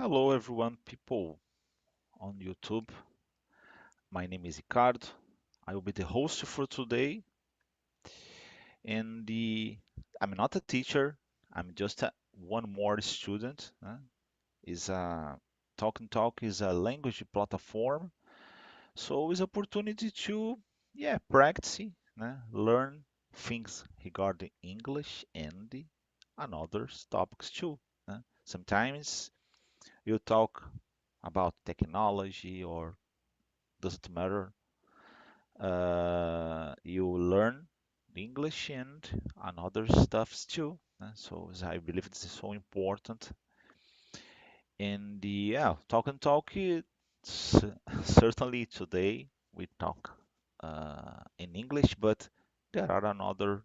Hello, everyone, people on YouTube. My name is Ricardo. I will be the host for today. And I'm not a teacher. I'm just one more student. Is a Talk and Talk is a language platform, so it's opportunity to practice, learn things regarding English and another topics too. Sometimes you talk about technology or doesn't matter. You learn English and another stuffs too. So I believe this is so important. And talk and talk. Certainly today we talk in English, but there are another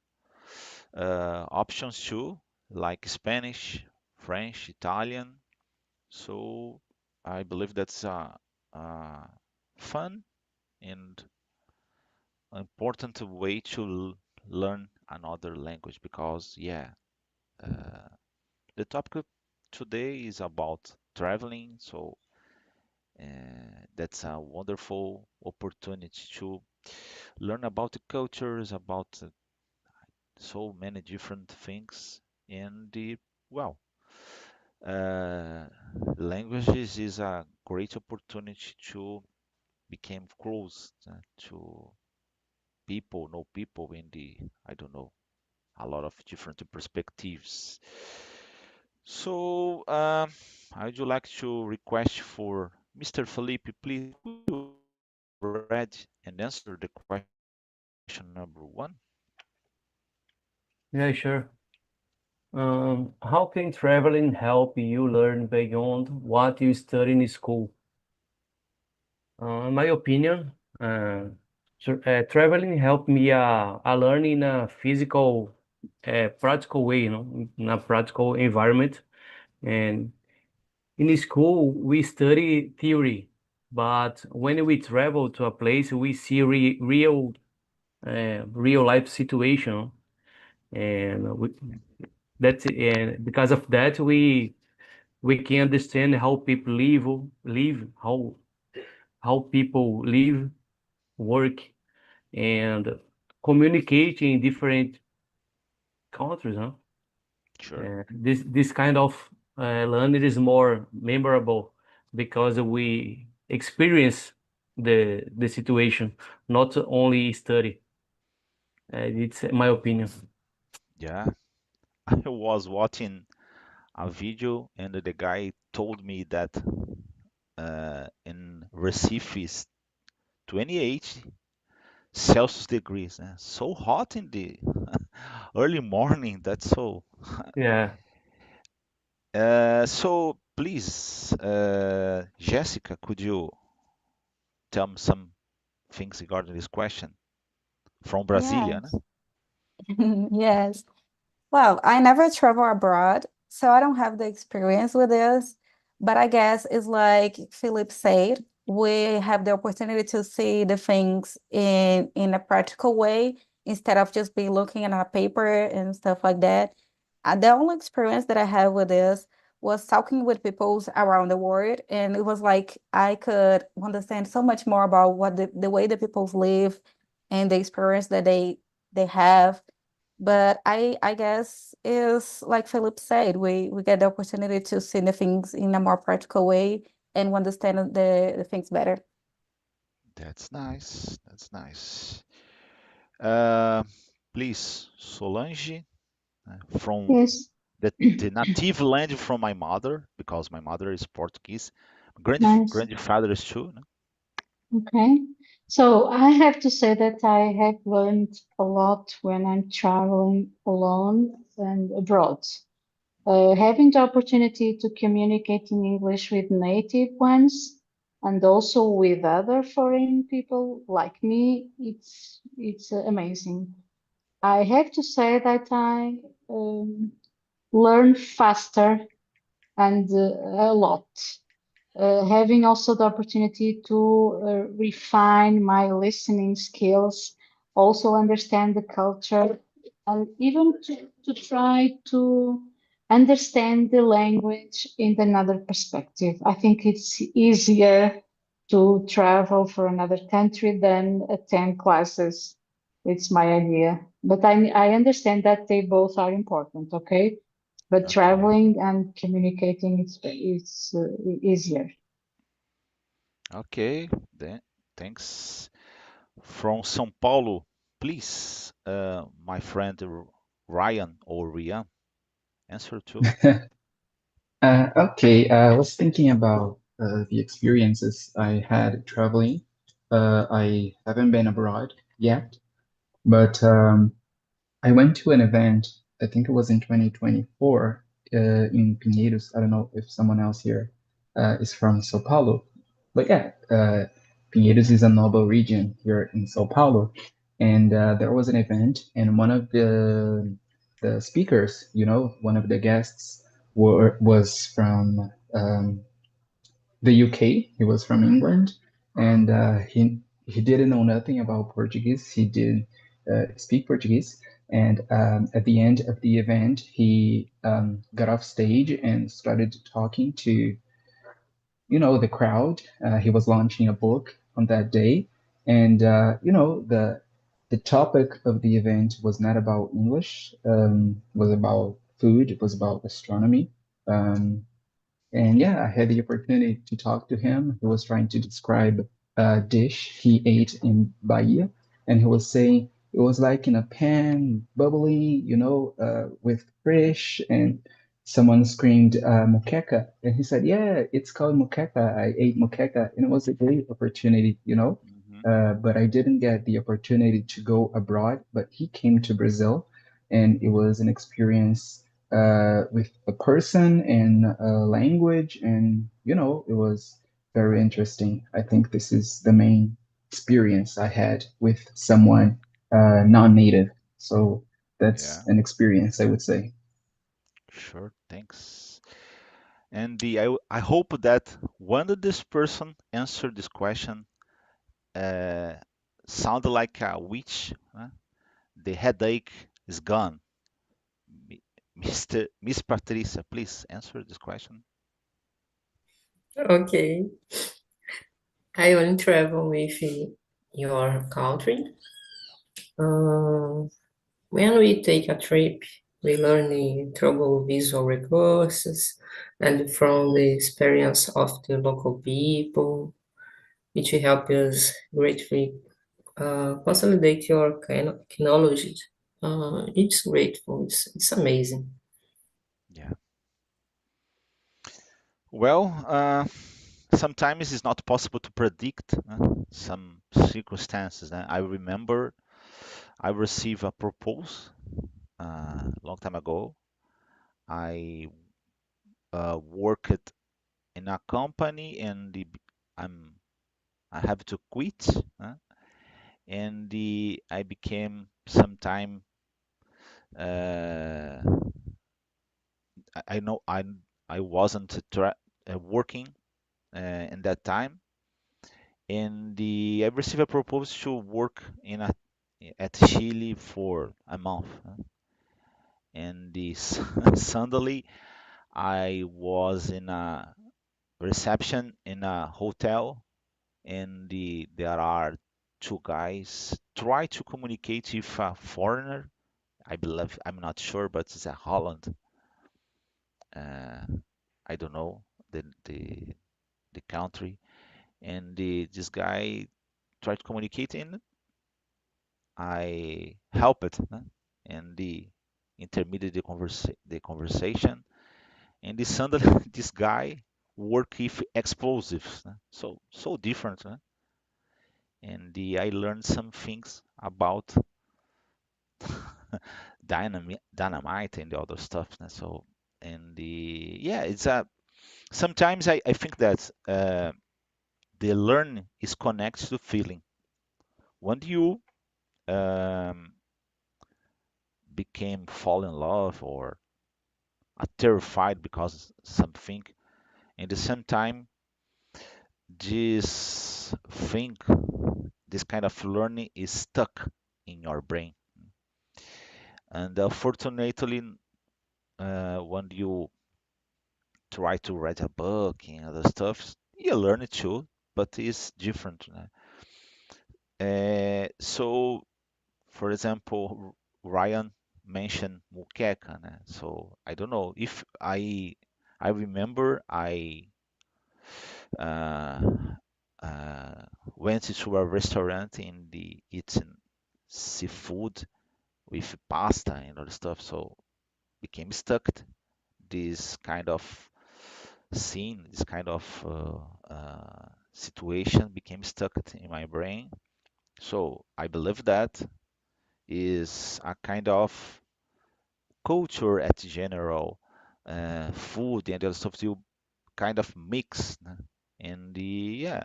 options too, like Spanish, French, Italian. So I believe that's a fun and important way to learn another language because uh, the topic today is about traveling, so that's a wonderful opportunity to learn about the cultures, about so many different things. And well uh, languages is a great opportunity to become close to people, know people in the, I don't know, a lot of different perspectives. So I would like to request for Mr. Felipe, please could you read and answer the question number one? Yeah, sure. How can traveling help you learn beyond what you study in school? In my opinion, traveling helped me learn in a physical, practical way, in a practical environment. And in school, we study theory, but when we travel to a place, we see real life situation, and and because of that, we can understand how people live, how people live, work, and communicate in different countries, huh? Sure. This kind of learning is more memorable because we experience the situation, not only study. It's my opinion. Yeah. I was watching a video and the guy told me that in Recife is 28 Celsius degrees. So hot in the early morning. That's so. Yeah. So please, Jessica, could you tell me some things regarding this question from Brasilia? Yes. Yes. Well, I never travel abroad, so I don't have the experience with this. But I guess it's like Philip said, we have the opportunity to see the things in a practical way instead of just be looking at a paper and stuff like that. The only experience that I had with this was talking with people around the world, and it was like I could understand so much more about what the way the people live and the experience that they have. But I guess is like Philip said, we get the opportunity to see the things in a more practical way and understand the things better. That's nice. That's nice. Uh, please, Solange, from Yes, the native land from my mother, because my mother is Portuguese. nice. Grandfathers too. No? Okay. So I have to say that I have learned a lot when I'm traveling alone and abroad. Having the opportunity to communicate in English with native ones and also with other foreign people like me, it's amazing. I have to say that I learn faster and a lot. Having also the opportunity to refine my listening skills, also understand the culture, and even to try to understand the language in another perspective. I think it's easier to travel for another country than attend classes. It's my idea. But I understand that they both are important, okay? But Okay. traveling and communicating is easier. Okay. Then thanks. From São Paulo, please, my friend Ryan or Rian, answer too. Okay, I was thinking about the experiences I had traveling. I haven't been abroad yet, but I went to an event, I think it was in 2024, in Pinheiros. I don't know if someone else here is from Sao Paulo, but yeah, Pinheiros is a noble region here in Sao Paulo. And there was an event, and one of the speakers, one of the guests was from the UK. He was from England, and he didn't know nothing about Portuguese. He did speak Portuguese, and at the end of the event, he got off stage and started talking to the crowd. He was launching a book on that day, and the topic of the event was not about English. Was about food. It was about gastronomy. And yeah, I had the opportunity to talk to him. He was trying to describe a dish he ate in Bahia, and he was saying it was like in a pan, bubbly, with fish. And someone screamed, moqueca. And he said, yeah, it's called moqueca. I ate moqueca. And it was a great opportunity. But I didn't get the opportunity to go abroad, but he came to Brazil, and it was an experience with a person and a language, and it was very interesting. I think this is the main experience I had with someone non-native. So that's Yeah, an experience, I would say. sure. Thanks. And I hope that when this person answered this question, uh, sounded like a witch. The headache is gone. Miss Patricia, please answer this question. Okay. I only travel with your country. When we take a trip, we learn through visual recurses and from the experience of the local people, which help us greatly consolidate your knowledge. It's grateful. It's amazing. Yeah. Well, sometimes it's not possible to predict some circumstances. I remember I received a proposal a long time ago. I worked in a company, and I'm I have to quit, and I became sometime. Uh, I know I wasn't working in that time, and I received a proposal to work at Chile for a month, and suddenly I was in a reception in a hotel, and there are two guys try to communicate with a foreigner. I believe, I'm not sure, but it's a Holland. Uh, I don't know the country, and this guy tried to communicate, and I helped, and the intermediate the conversation, and suddenly this guy work with explosives, so different, and I learned some things about dynamite and the other stuff, so and yeah, it's a sometimes I think that the learn is connected to feeling. When you um, became fall in love or are terrified because something, and the same time this thing, this kind of learning is stuck in your brain, and fortunately when you try to write a book and other stuff, you learn it too, but it's different. So, for example, Ryan mentioned muqueca, né? So I don't know if I remember uh, uh, went to a restaurant in the eating seafood with pasta and other stuff, so became stuck this kind of scene, this kind of situation became stuck in my brain. So I believe that is a kind of culture at general, food and other stuff you kind of mix, né? And yeah,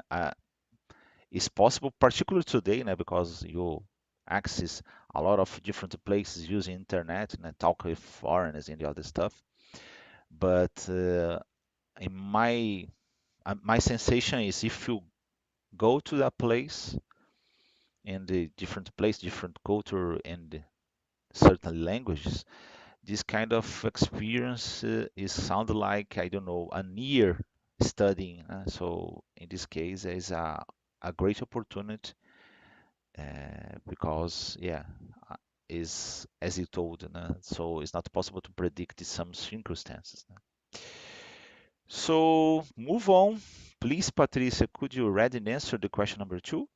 it's possible, particularly today, né, because you access a lot of different places using internet and talk with foreigners and the other stuff. But in my sensation is if you go to that place in the different place, different culture and certain languages, this kind of experience is sound like I don't know a year studying. So in this case, is a great opportunity because yeah, is as you told, so it's not possible to predict some circumstances. So move on, please, Patricia. Could you read and answer the question number 2?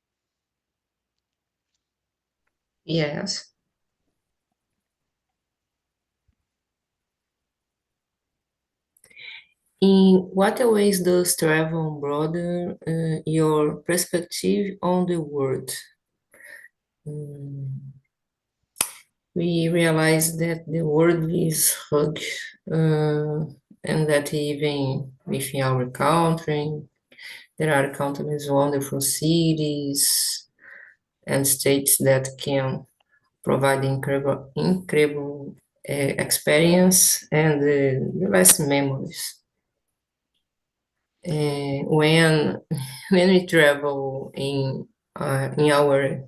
Yes. In what ways does travel broaden your perspective on the world? We realize that the world is huge, and that even within our country, there are countless wonderful cities and states that can provide incredible experience and the best memories. When we travel in our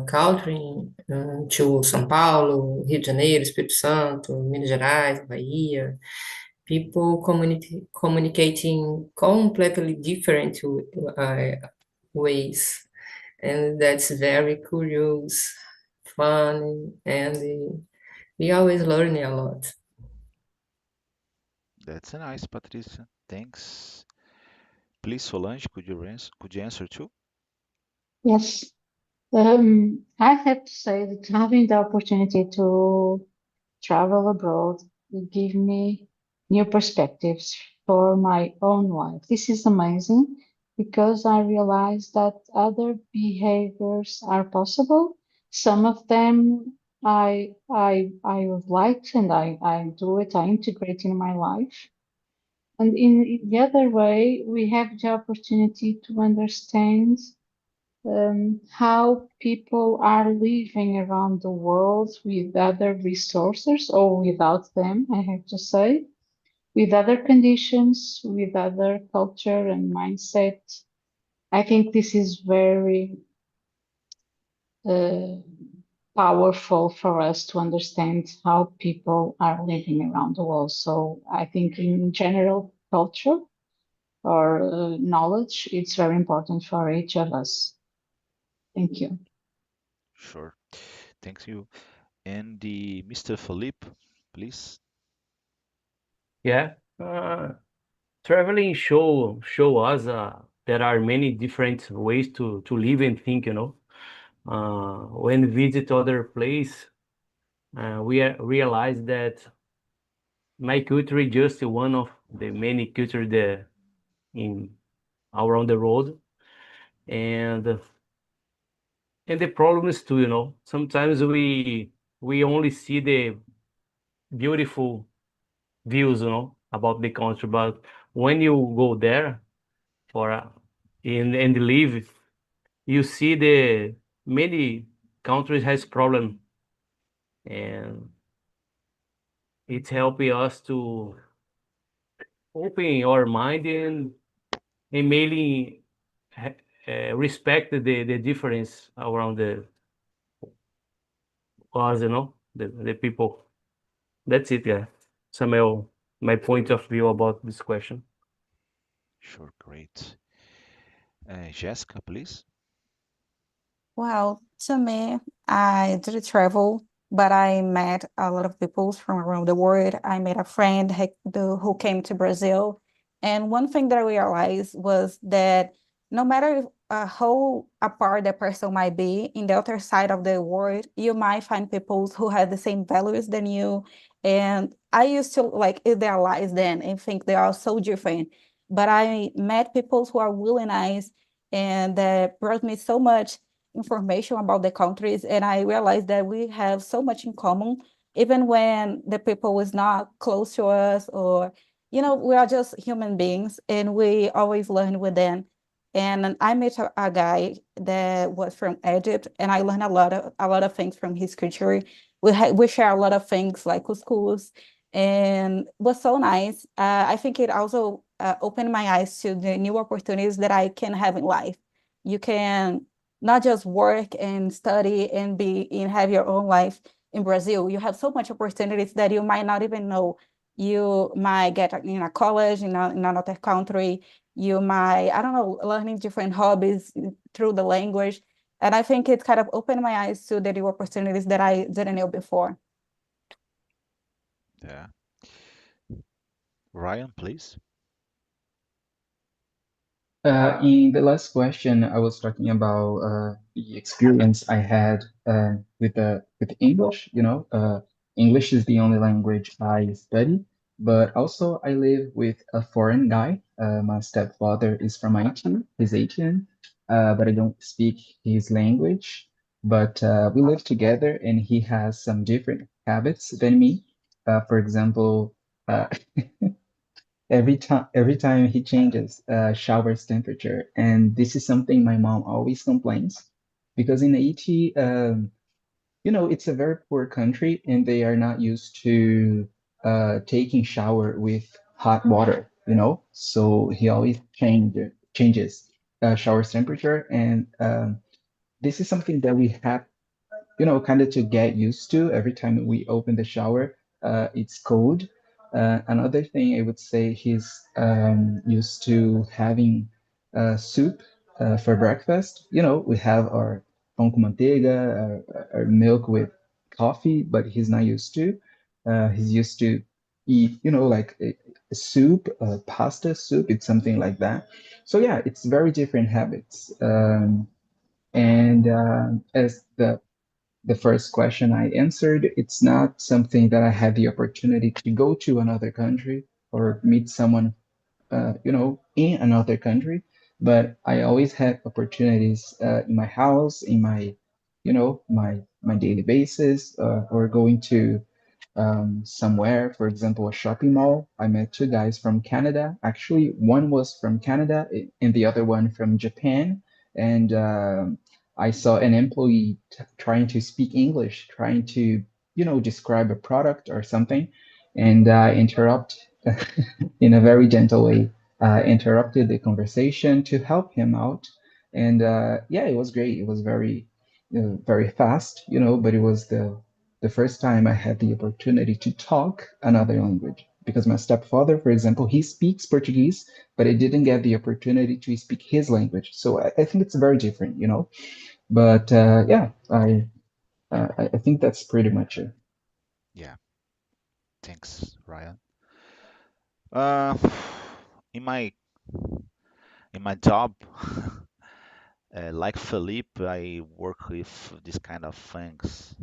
country to São Paulo, Rio de Janeiro, Espírito Santo, Minas Gerais, Bahia, people communicating completely different ways, and that's very curious, fun, and we always learn a lot. That's nice, Patricia. Thanks. Please, Solange, could you answer too? Yes. I have to say that having the opportunity to travel abroad will give me new perspectives for my own life. This is amazing because I realize that other behaviors are possible. Some of them I would like and I do it, I integrate in my life. And in the other way, we have the opportunity to understand how people are living around the world with other resources or without them, I have to say, with other conditions, with other culture and mindset. I think this is very powerful for us to understand how people are living around the world. So I think in general culture or knowledge, it's very important for each of us. Thank you. Sure. Thank you. And the Mr. Philippe, please. Yeah. Traveling show us there are many different ways to live and think, you know. When visit other place, we realize that my culture is just one of the many cultures there in around the world, and the problem is too, you know. Sometimes we only see the beautiful views, you know, about the country, but when you go there for and live, you see the many countries has problem, and it's helping us to open our mind and mainly respect the difference around the us, you know, the people. That's it, yeah. Samuel, my point of view about this question. Sure, great. Jessica, please. Well, to me, I did travel, but I met a lot of people from around the world. I met a friend who came to Brazil. And one thing that I realized was that no matter how apart the person might be in the other side of the world, you might find people who have the same values than you. And I used to like idealize them and think they are so different. But I met people who are really nice and that brought me so much information about the countries, and I realized that we have so much in common, even when the people is not close to us, or we are just human beings, and we always learn with them. And I met a guy that was from Egypt, and I learned a lot of things from his culture. We share a lot of things like couscous, and was so nice. I think it also opened my eyes to the new opportunities that I can have in life. You can not just work and study and have your own life in Brazil. You have so much opportunities that you might not even know. You might get in a college in another country. You might, I don't know, learning different hobbies through the language. And I think it kind of opened my eyes to the new opportunities that I didn't know before. Yeah. Ryan, please. In the last question, I was talking about the experience I had with English. English is the only language I study, but also I live with a foreign guy. My stepfather is from Haiti. He's Haitian, but I don't speak his language. But we live together, and he has some different habits than me. For example, uh, every time he changes shower's temperature, and this is something my mom always complains because in Haiti, it's a very poor country and they are not used to taking shower with hot water, so he always changes shower's temperature, and this is something that we have kind of to get used to. Every time we open the shower, it's cold. Another thing I would say, he's used to having soup for breakfast. We have our pão com manteiga, our milk with coffee, but he's not used to. He's used to eat, like a soup, pasta soup. It's something like that. So yeah, it's very different habits. And as the first question I answered, it's not something that I had the opportunity to go to another country or meet someone, in another country. But I always had opportunities in my house, in my, my daily basis, or going to somewhere, for example, a shopping mall. I met two guys from Canada. Actually, one was from Canada and the other one from Japan. And I saw an employee trying to speak English, trying to, describe a product or something. And I interrupt in a very gentle way, interrupted the conversation to help him out. And yeah, it was great. It was very fast, but it was the first time I had the opportunity to talk another language. Because my stepfather, for example, he speaks Portuguese, but I didn't get the opportunity to speak his language. So I think it's very different. But yeah, I think that's pretty much it. Yeah. Thanks, Ryan. Uh, in my job, like Felipe, I work with this kind of things,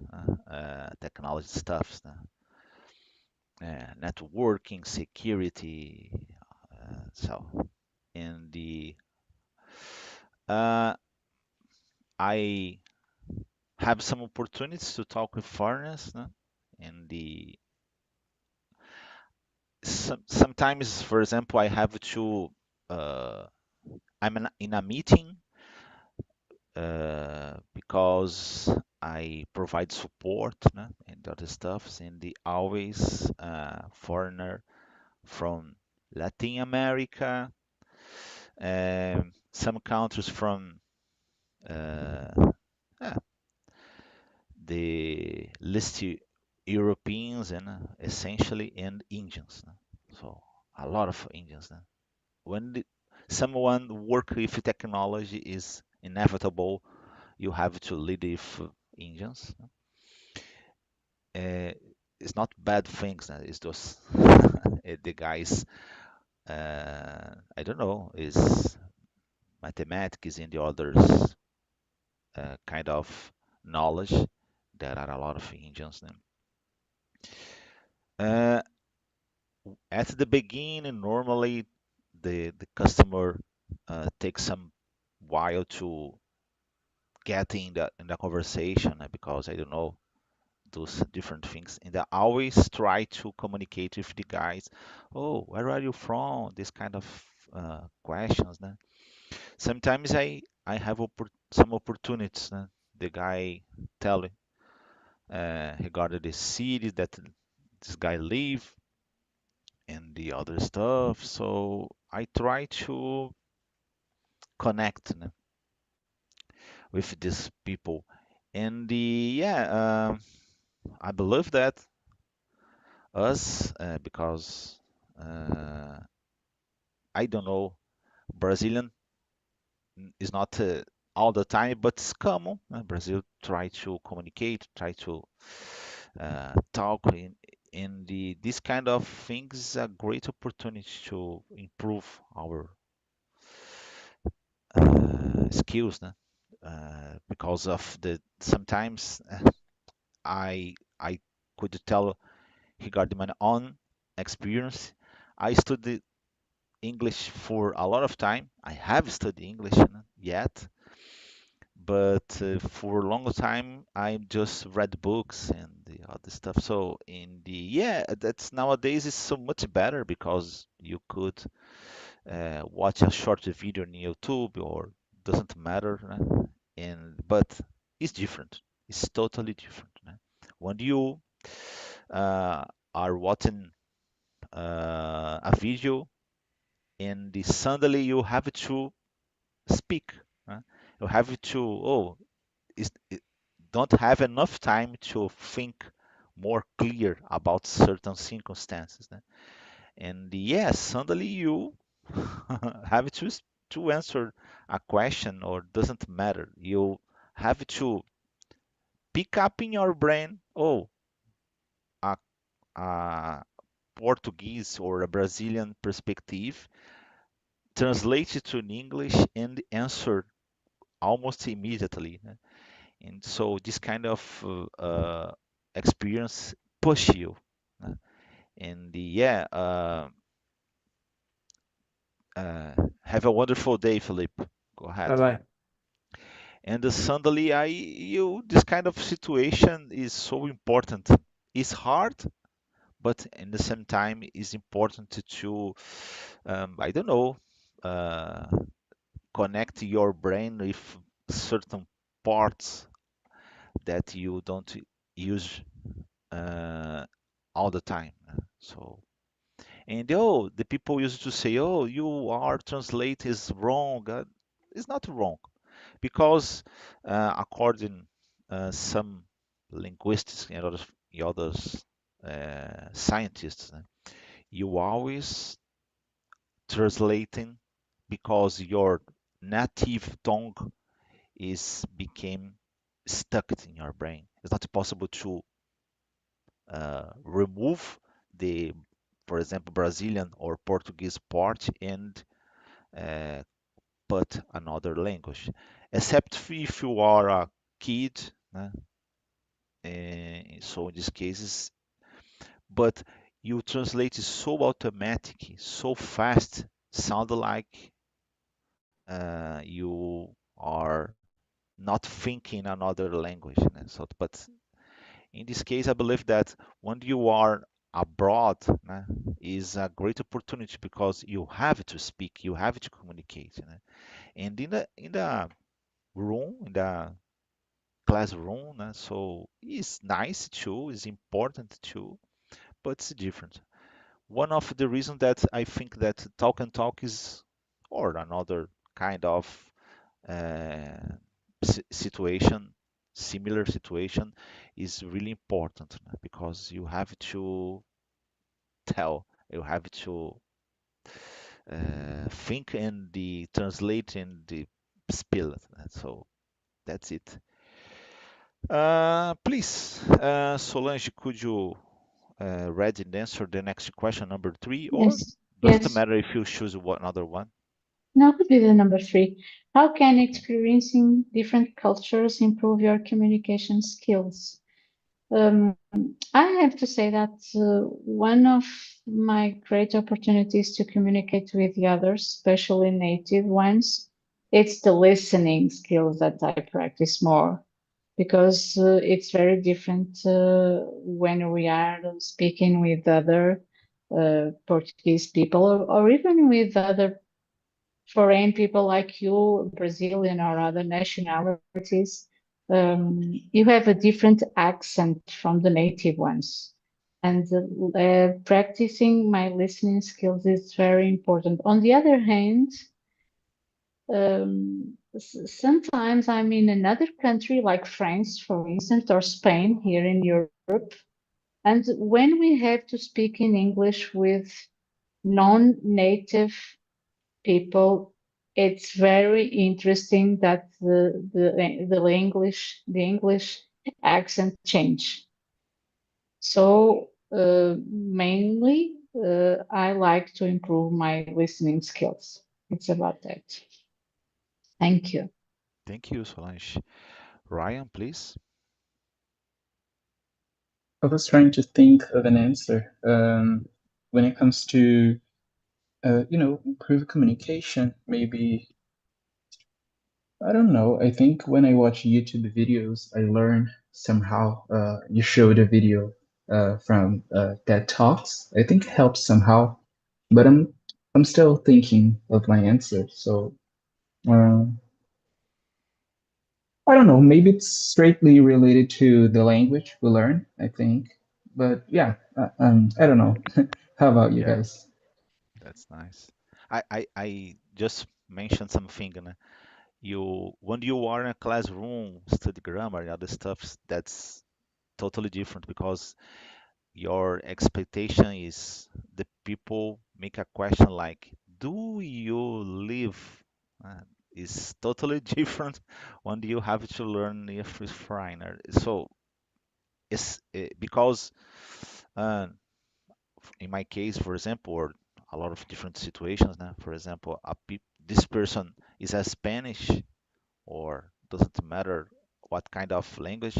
technology stuff, networking, security. So, in the uh, I have some opportunities to talk with foreigners, in the sometimes, for example, I have to. I'm in a meeting because I provide support, and other stuffs, and the always foreigner from Latin America, some countries from uh, yeah, the list Europeans and essentially and Indians. So a lot of Indians. When someone work with technology is inevitable, you have to lead with Indians. It's not bad things. It's just the guys. I don't know. Is mathematics and the others kind of knowledge. There are a lot of Indians. Uh, at the beginning, normally the customer takes some while to get in the conversation because I don't know those different things, and I always try to communicate with the guys. Oh, where are you from? This kind of questions. Sometimes I have some opportunities. The guy tell regarding the city that this guy live and the other stuff. So I try to connect with these people. And I believe that us, because uh, I don't know, Brazilian is not all the time, but it's common. Brazil try to communicate, try to talk in this kind of things is a great opportunity to improve our skills, because of the sometimes I could tell regarding my own experience. I studied English for a lot of time. I have studied English yet, but for a long time I just read books and the other stuff. So that's nowadays is so much better because you could watch a short video on YouTube or doesn't matter, and but it's different. It's totally different. When you uh, are watching a video and suddenly you have to speak. You have to it don't have enough time to think more clear about certain circumstances. And yes, suddenly you have to answer a question or doesn't matter. You have to pick up in your brain, a, a Portuguese or a Brazilian perspective, translate it to English and answer almost immediately. And so this kind of experience push you. And have a wonderful day, Philippe. Go ahead. Bye bye. And suddenly, this kind of situation is so important. It's hard, but in the same time, it's important to I don't know, uh, connect your brain with certain parts that you don't use all the time. So, and the people used to say, "Oh, you are translate is wrong." It's not wrong because, according some linguists and others scientists, you always translating because your native tongue is became stuck in your brain. It's not possible to remove the, for example, Brazilian or Portuguese part and uh, put another language, except if you are a kid. So in these cases, but you translate it so automatic, so fast, sound like you are not thinking another language. So, but in this case, I believe that when you are abroad, is a great opportunity because you have to speak, you have to communicate. And in the room, in the classroom, so it's nice too, it's important too, but it's different. One of the reasons that I think that talk and talk is, or another kind of uh, situation similar situation is really important, because you have to tell, you have to think and the translate and the spill. So that's it. Please, Solange, could you read and answer the next question, number 3, or Yes, doesn't yes. matter if you choose another one? Now could be the number 3. How can experiencing different cultures improve your communication skills? I have to say that one of my great opportunities to communicate with the others, especially native ones, it's the listening skills that I practice more, because it's very different when we are speaking with other Portuguese people, or even with other foreign people like you, Brazilian or other nationalities. You have a different accent from the native ones. And practicing my listening skills is very important. On the other hand, sometimes I'm in another country like France, for instance, or Spain here in Europe. And when we have to speak in English with non-native people, it's very interesting that the English accent change. So mainly, I like to improve my listening skills. It's about that. Thank you. Thank you, Solange. Ryan, please. I was trying to think of an answer. When it comes to, improve communication, maybe, I don't know. I think when I watch YouTube videos, I learn somehow. You showed a video from TED Talks. I think it helps somehow, but I'm still thinking of my answer. So um, I don't know. Maybe it's straightly related to the language we learn, I think. But yeah, I don't know. How about you Yeah, guys? that's nice. I just mentioned something, when you are in a classroom, study grammar and other stuff, that's totally different, because your expectation is the people make a question like, "Do you live?" Uh, is totally different when you have to learn if it's foreigner. So it's because uh, in my case, for example, or a lot of different situations now, for example, this person is a Spanish, or doesn't matter what kind of language,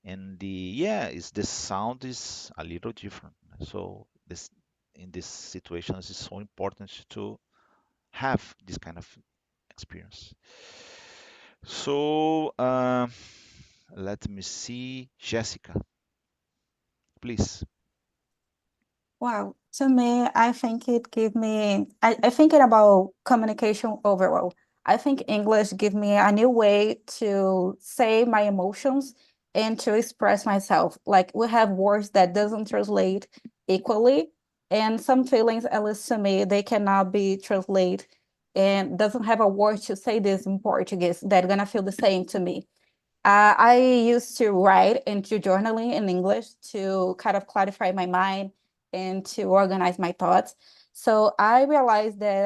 and the sound is a little different. So this in these situations it's so important to have this kind of experience. So let me see, Jessica, please. Wow. To me, I think it give me, I thinking about communication overall. I think English give me a new way to say my emotions and to express myself. Like we have words that doesn't translate equally, and some feelings, at least to me, they cannot be translated and doesn't have a word to say this in Portuguese that gonna feel the same to me. I used to write and do journaling in English to kind of clarify my mind and to organize my thoughts. So I realized that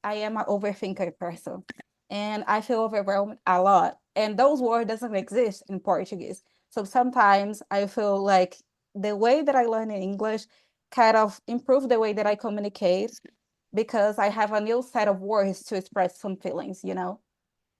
I am an overthinker person and I feel overwhelmed a lot. And those words doesn't exist in Portuguese. So sometimes I feel like the way that I learn in English kind of improve the way that I communicate because I have a new set of words to express some feelings, you know?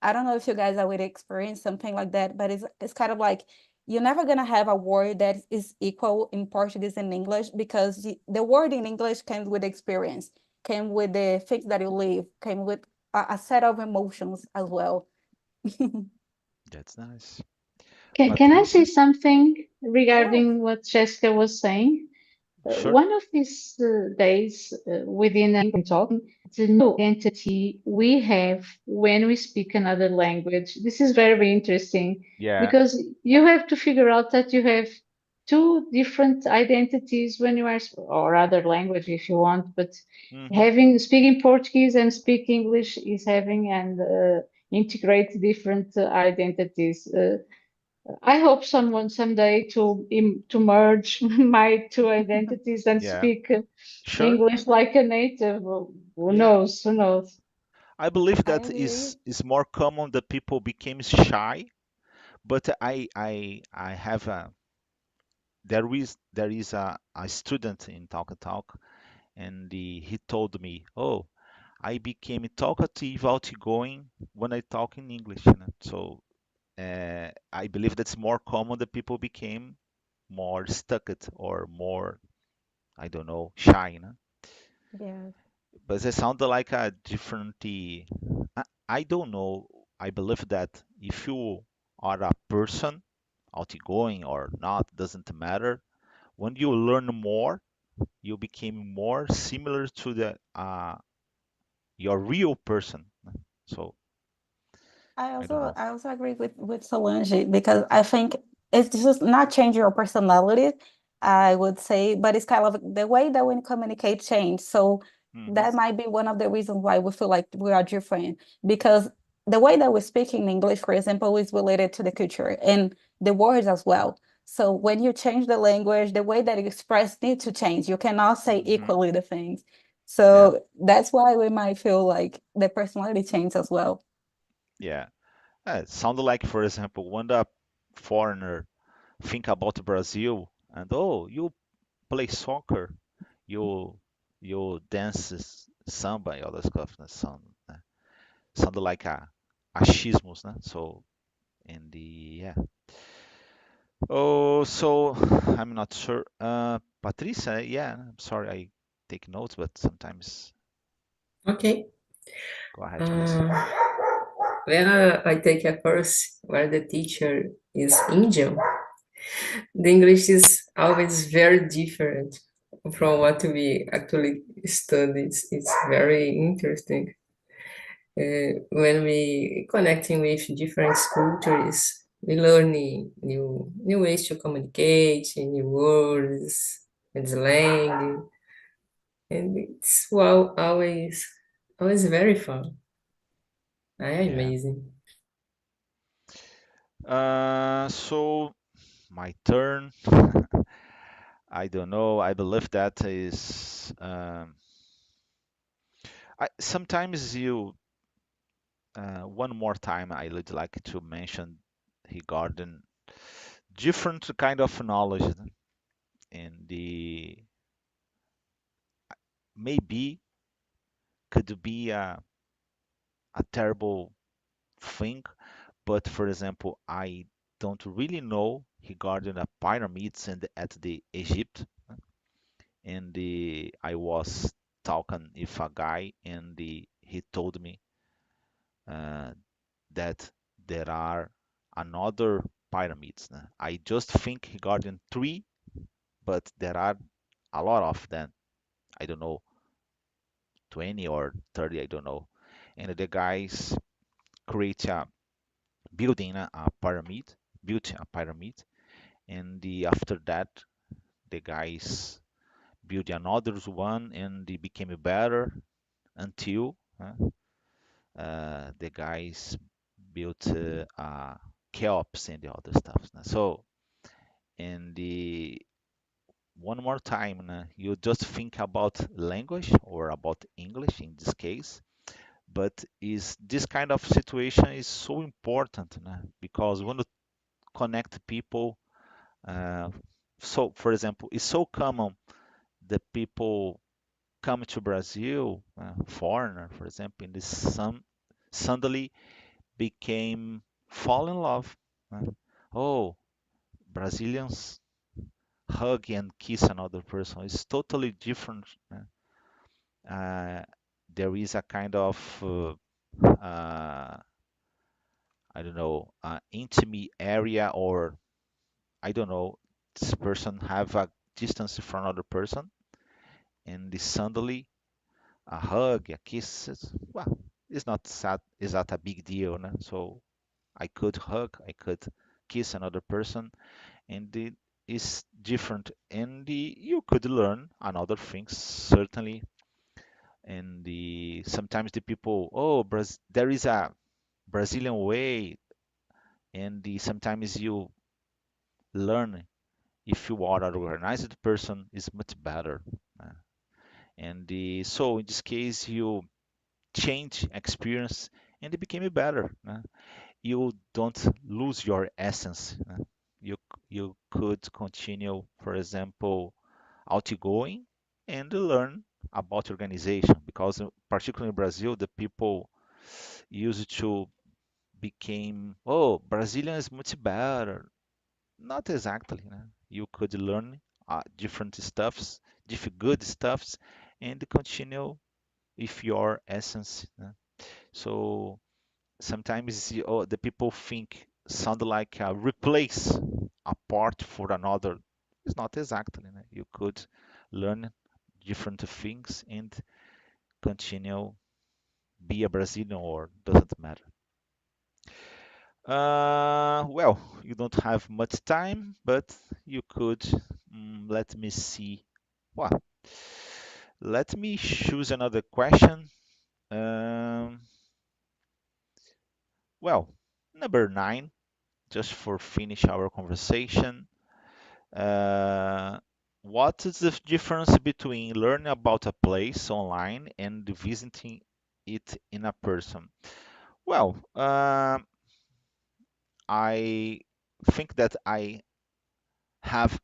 I don't know if you guys already experienced something like that, but it's kind of like you're never gonna have a word that is equal in Portuguese and English because the word in English came with experience, came with the things that you live, came with a set of emotions as well. That's nice. Can I say Patricia? something Yes. regarding what Jessica was saying? Sure. One of these days within talking, the new identity we have when we speak another language. This is very interesting Yeah. because you have to figure out that you have two different identities when you are, or other language if you want, but Hmm. having speaking Portuguese and speak English is having and integrate different identities. I hope someone someday to merge my two identities and Yeah, speak sure. English like a native. Who Yeah, knows? Who knows? I believe I that agree. is more common that people became shy, but I have a there is a student in Talk and Talk, and he told me, oh, I became talkative, outgoing when I talk in English. So I believe that's more common that people became more stuck or more, I don't know, shy. Yes. But it sounded like a different. I don't know. I believe that if you are a person, outgoing or not, doesn't matter. When you learn more, you became more similar to the your real person. So I I don't also know. I also agree with Solange because I think it's just not change your personality, I would say, but it's kind of the way that we communicate change. So Hmm. that might be one of the reasons why we feel like we are different because the way that we speak in English, for example, is related to the culture and the words as well. So when you change the language, the way that you express needs to change. You cannot say Hmm. equally the things. Yeah, So that's why we might feel like the personality change as well. yeah. It sounded like, for example, when the foreigner think about Brazil and oh, you play soccer, you you dance samba and all that stuff. Sound like a achismos, né? So in the yeah. Oh, so I'm not sure. Patricia, yeah, I'm sorry, I take notes, but sometimes Okay. go ahead, please. Uh, when I take a course where the teacher is Indian, the English is always very different from what we actually study. It's very interesting. When we connecting with different cultures, we learn new ways to communicate, new words and slang, and it's well always very fun. Yeah. Amazing. So my turn. I don't know. I believe that is sometimes you one more time I would like to mention regarding different kind of knowledge in the maybe could be a terrible thing, but for example, I don't really know regarding the pyramids and at the Egypt, and I was talking with a guy, and he told me uh, that there are another pyramids. I just think regarding three, but there are a lot of them. I don't know, 20 or 30, I don't know. And the guys create a building a pyramid, built a pyramid, and after that the guys build another one, and they became better until the guys built Cheops and the other stuff. So, and the one more time, you just think about language or about English in this case, but is this kind of situation is so important because when you connect people, uh, so for example, it's so common that people come to Brazil, foreigner, for example, in this suddenly became fall in love. Uh, oh, Brazilians hug and kiss another person. It's totally different. Uh, there is a kind of I don't know intimate area, or I don't know, this person have a distance from another person, and suddenly a hug, a kiss, well, it's not sad, it's not a big deal. No? So I could hug, I could kiss another person, and it is different. And you could learn another things certainly. And sometimes the people, oh, there is a Brazilian way, and sometimes you learn if you are an organized person is much better. So in this case, you change experience and it became better. You don't lose your essence. You could continue, for example, outgoing and learn about organization because particularly in Brazil, the people used to became, oh, Brazilian is much better. Not exactly. You could learn different stuffs, different good stuffs, and continue with your essence. So sometimes the people think sound like replace a part for another. It's not exactly. You could learn different things and continue be a Brazilian or doesn't matter. Well, you don't have much time, but you could. Let me see. Well, let me choose another question. Um, well, number 9, just for finish our conversation. Uh, what is the difference between learning about a place online and visiting it in a person? Well, I think that I have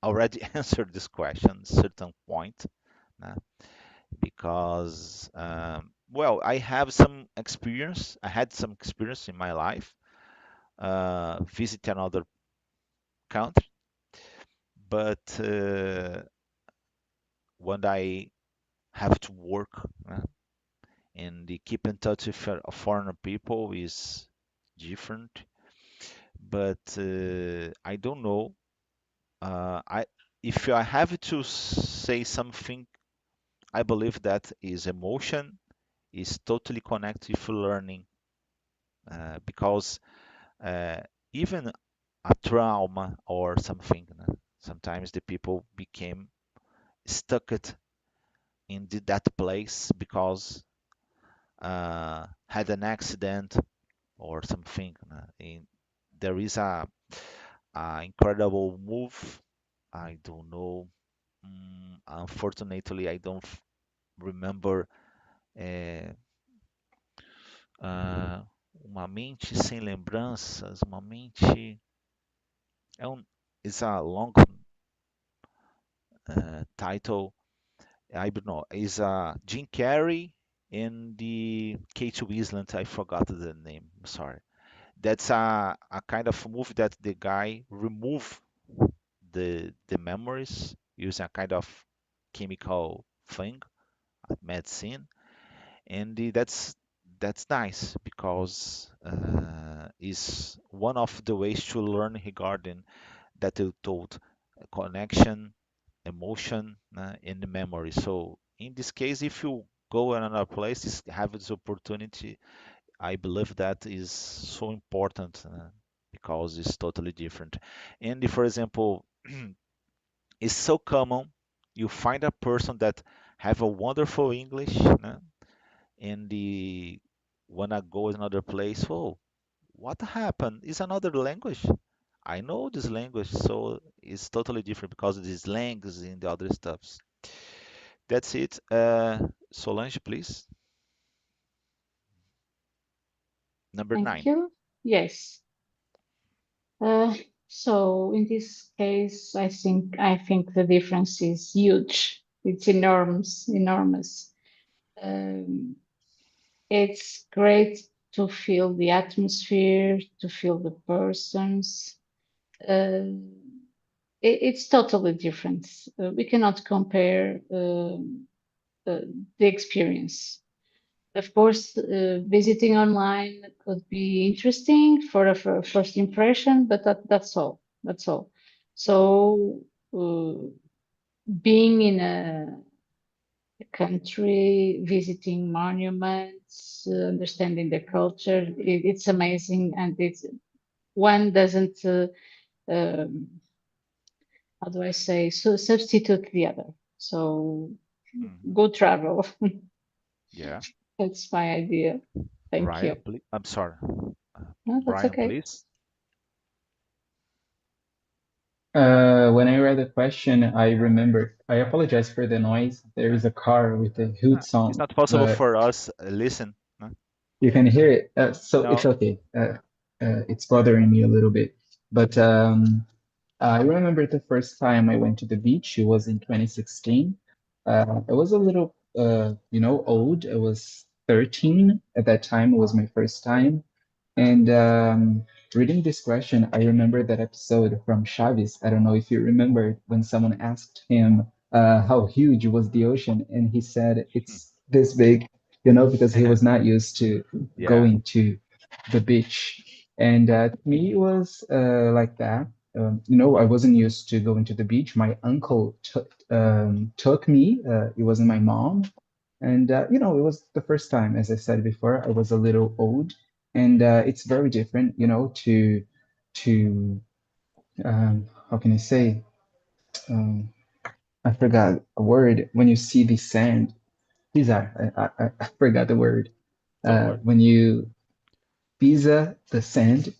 already answered this question certain point, uh, because well, I have some experience. I had some experience in my life visit another country, but when I have to work and keep in touch with foreign people is different. But I don't know. I if I have to say something, I believe that is emotion is totally connected with learning, because uh, even a trauma or something, sometimes the people became stuck in that place because had an accident or something. There is a incredible move. I don't know. Unfortunately, I don't remember. É, uma mente sem lembranças, uma mente. It's a long title. I don't know. Is Jim Carrey and the Kate Winslet. I forgot the name. Sorry. That's a kind of movie that the guy remove the memories using a kind of chemical thing, medicine, and that's nice because is one of the ways to learn regarding that you told connection, emotion, and memory. So in this case, if you go in another place, have this opportunity, I believe that is so important because it's totally different. And for example, it's so common you find a person that have a wonderful English, and the wanna go another place. Oh, what happened? It's another language. I know this language, so it's totally different because of these slangs and the other stuffs. That's it. Solange, please. Number Thank 9. you. Yes. Uh, so in this case, I think the difference is huge. It's enormous, enormous. Um, it's great to feel the atmosphere, to feel the persons. Uh, it's totally different. We cannot compare the experience. Of course, visiting online could be interesting for a first impression, but that's all. That's all. So, being in a country, visiting monuments, understanding the culture, it's amazing, and it's one doesn't. Um, how do I say? So substitute the other. So Mhm. go travel. Yeah. That's my idea. Thank you. Brian, please. I'm sorry. No, that's Brian, okay. please. When I read the question, I remember. I apologize for the noise. There is a car with a hoot It's song, not possible but for us listen. No? you can hear it. So it's No. okay. It's bothering me a little bit. But I remember the first time I went to the beach. It was in 2016. I was a little, old. I was 13 at that time. It was my first time. And reading this question, I remember that episode from Chaves. I don't know if you remember when someone asked him how huge was the ocean, and he said it's this big, because he was not used to Yeah. going to the beach. And to me, it was like that. I wasn't used to going to the beach. My uncle took me. It wasn't my mom. And it was the first time, as I said before, I was a little old, and it's very different, to how can I say? Um, I forgot a word. When you see the sand, Pisa, I forgot the word. Don't worry. When you pisa the sand,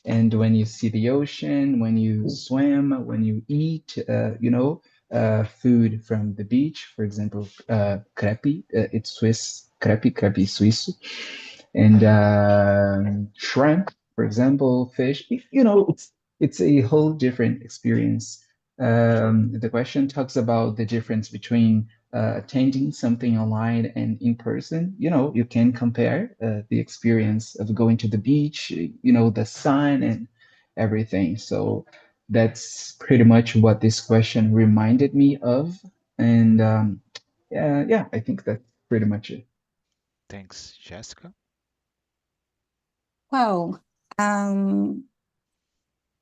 and when you see the ocean, when you swim, when you eat, food from the beach, for example, crepe, it's Swiss, crepe is Suisse, and shrimp, for example, fish, it's a whole different experience. Sure. The question talks about the difference between attending something online and in person. You can compare the experience of going to the beach, the sun and everything. So that's pretty much what this question reminded me of. And yeah, I think that's pretty much it. Thanks, Jessica. Well, um,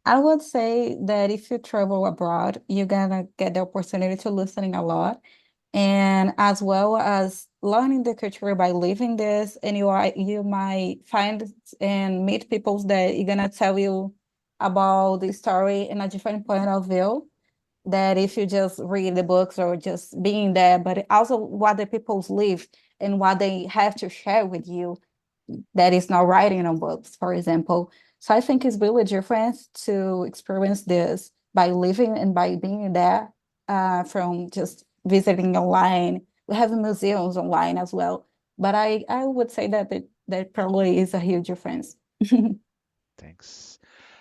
I would say that if you travel abroad, you're gonna get the opportunity to listening a lot, and as well as learning the culture by living this, and you might find and meet people that you're gonna tell you about the story in a different point of view. That if you just read the books or just being there, but also what the people's live and what they have to share with you that is not writing on books, for example. So I think it's really different to experience this by living and by being there from just visiting online. We have museums online as well. But I would say that that probably is a huge difference. Thanks.